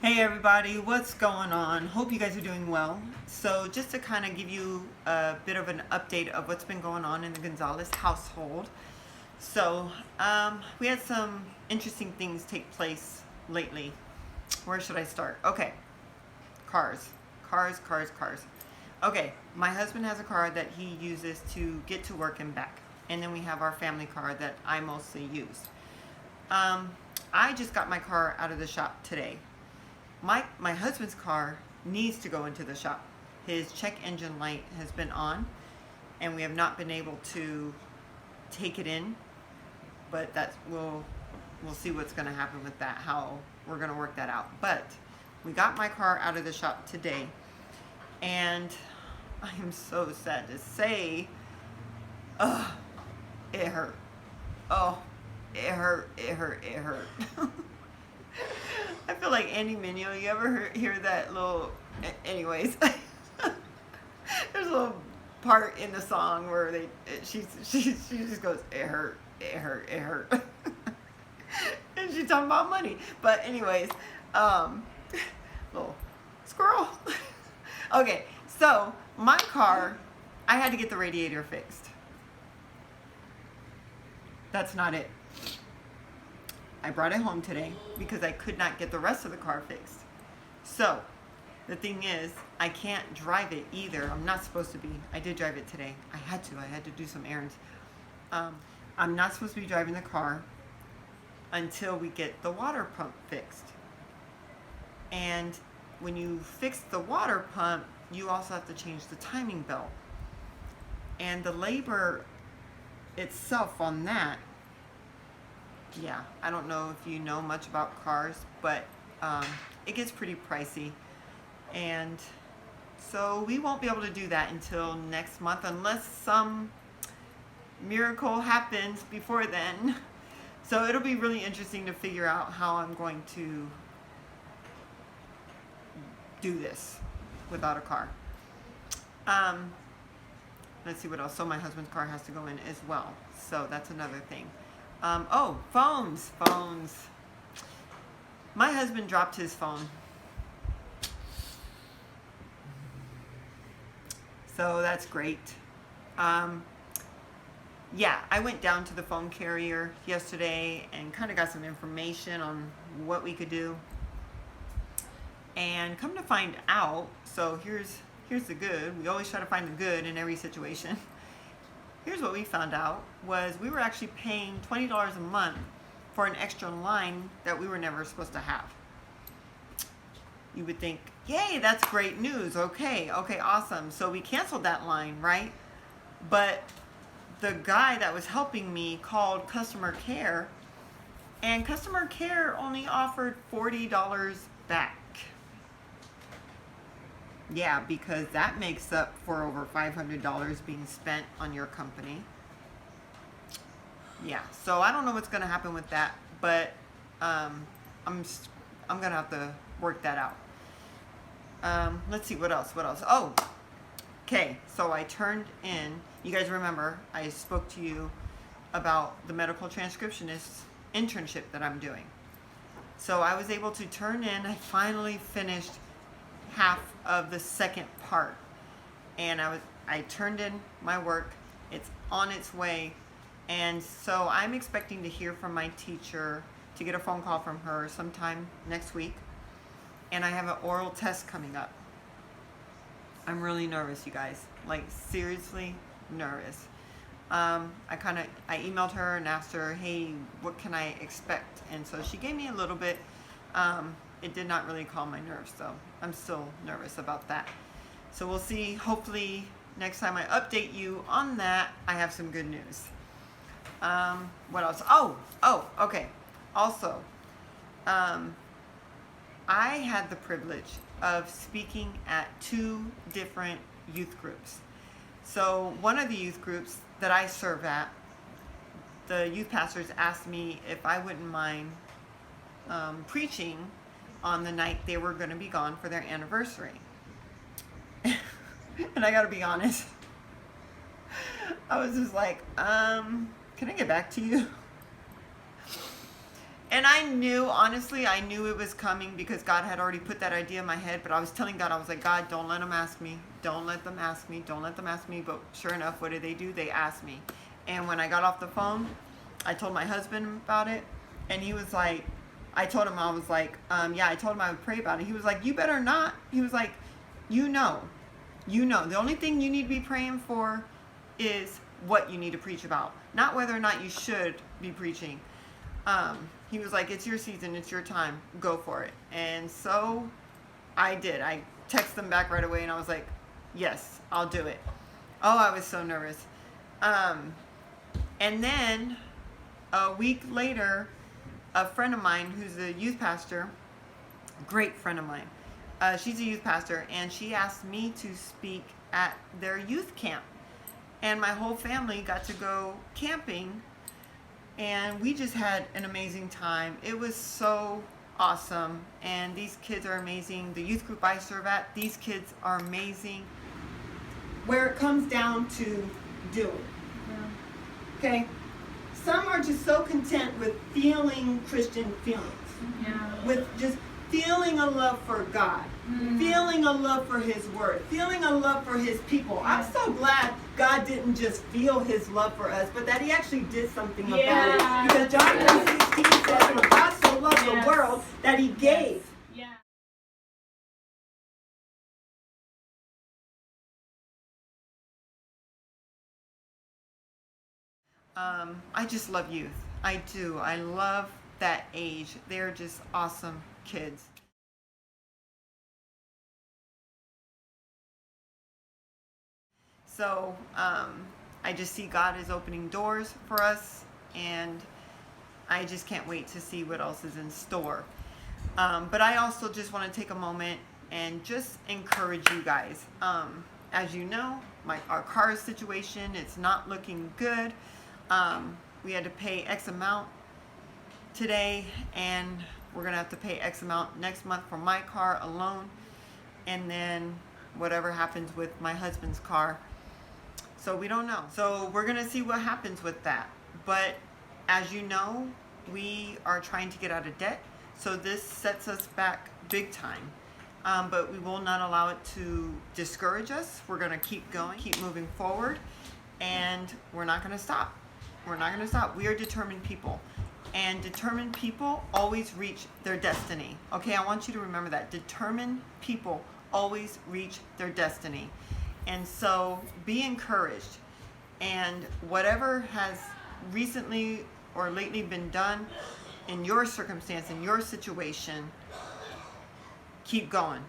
Hey everybody, what's going on? Hope you guys are doing well. So just to kind of give you a bit of an update of what's been going on in the Gonzalez household. We had some interesting things take place lately. Where should I start? Okay, cars. Cars. Okay, my husband has a car that he uses to get to work and back. And then we have our family car that I mostly use. Um, I just got my car out of the shop today. My husband's car needs to go into the shop. His check engine light has been on, and we have not been able to take it in. But we'll see what's going to happen with that. How we're going to work that out. But we got my car out of the shop today, and I am so sad to say, ugh, it hurt. Oh, it hurt. It hurt. I feel like Andy Mineo. You ever hear that little? Anyways, there's a little part in the song where she just goes, it hurt, it hurt, and she's talking about money. But anyways, little squirrel. Okay, so my car, I had to get the radiator fixed. That's not it. I brought it home today because I could not get the rest of the car fixed. So, the thing is, I can't drive it either. I'm not supposed to be. I did drive it today. I had to do some errands. I'm not supposed to be driving the car until we get the water pump fixed. And when you fix the water pump, you also have to change the timing belt. And the labor itself on that, yeah, I don't know if you know much about cars, but it gets pretty pricey. And so we won't be able to do that until next month unless some miracle happens before then. So it'll be really interesting to figure out how I'm going to do this without a car. Let's see what else. So my husband's car has to go in as well. So that's another thing. Phones. My husband dropped his phone. So that's great. Yeah, I went down to the phone carrier yesterday and kind of got some information on what we could do. And come to find out, so here's the good. We always try to find the good in every situation. Here's what we found out was we were actually paying $20 a month for an extra line that we were never supposed to have. You would think, yay, that's great news. Okay, awesome. So we canceled that line, right? But the guy that was helping me called customer care, and customer care only offered $40 back. Yeah, because that makes up for over $500 being spent on your company. Yeah, so I don't know what's going to happen with that, but I'm going to have to work that out. Let's see, what else? Oh, okay, so I turned in, you guys remember, I spoke to you about the medical transcriptionist internship that I'm doing. So I was able to turn in, I finally finished half of the second part, and I turned in my work. It's on its way, and so I'm expecting to hear from my teacher, to get a phone call from her sometime next week, and I have an oral test coming up. I'm really nervous, you guys, like seriously nervous. I emailed her and asked her, hey, what can I expect? And so she gave me a little bit. It did not really calm my nerves, so I'm still nervous about that. So we'll see. Hopefully next time I update you on that, I have some good news. What else? Okay. Also, I had the privilege of speaking at 2 different youth groups. So one of the youth groups that I serve at, the youth pastors asked me if I wouldn't mind preaching on the night they were going to be gone for their anniversary. And I got to be honest, I was just like, can I get back to you? And I knew, honestly, I knew it was coming because God had already put that idea in my head. But I was telling God, I was like, God, don't let them ask me. Don't let them ask me. Don't let them ask me. But sure enough, what did they do? They asked me. And when I got off the phone, I told my husband about it. And he was like, I told him, I was like, yeah, I told him I would pray about it. He was like, you better not. He was like, you know. The only thing you need to be praying for is what you need to preach about, not whether or not you should be preaching. He was like, it's your season, it's your time, go for it. And so I did. I texted them back right away and I was like, yes, I'll do it. Oh, I was so nervous. And then a week later, a friend of mine who's a youth pastor, great friend of mine, she's a youth pastor, and she asked me to speak at their youth camp. And my whole family got to go camping, and we just had an amazing time. It was so awesome, and these kids are amazing. The youth group I serve at, these kids are amazing. Where it comes down to doing. Okay? Some are just so content with feeling Christian feelings. Yeah. With just feeling a love for God, feeling a love for His Word, feeling a love for His people. I'm so glad God didn't just feel His love for us, but that He actually did something about it. Because John 3:16 says, "For God so loved the world that He gave." Yeah. I just love youth. I do. I love that age. They're just awesome kids. So I just see God is opening doors for us, and I just can't wait to see what else is in store. But I also just want to take a moment and just encourage you guys. As you know, our car situation, it's not looking good. We had to pay X amount today, and we're going to have to pay X amount next month for my car alone, and then whatever happens with my husband's car. So we don't know. So we're going to see what happens with that. But as you know, we are trying to get out of debt. So this sets us back big time. But we will not allow it to discourage us. We're going to keep going, keep moving forward, and we're not going to stop. We're not going to stop. We are determined people. And determined people always reach their destiny. Okay, I want you to remember that. Determined people always reach their destiny. And so be encouraged. And whatever has recently or lately been done in your circumstance, in your situation, keep going.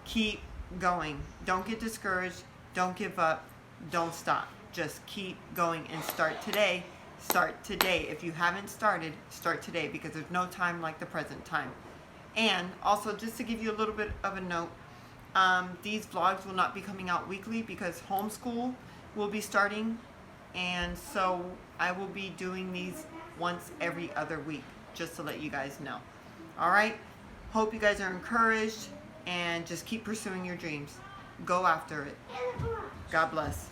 Keep going. Don't get discouraged. Don't give up. Don't stop. Just keep going and start today. Start today. If you haven't started, start today, because there's no time like the present time. And also, just to give you a little bit of a note, these vlogs will not be coming out weekly because homeschool will be starting, and so I will be doing these once every other week, just to let you guys know. All right? Hope you guys are encouraged, and just keep pursuing your dreams. Go after it. God bless.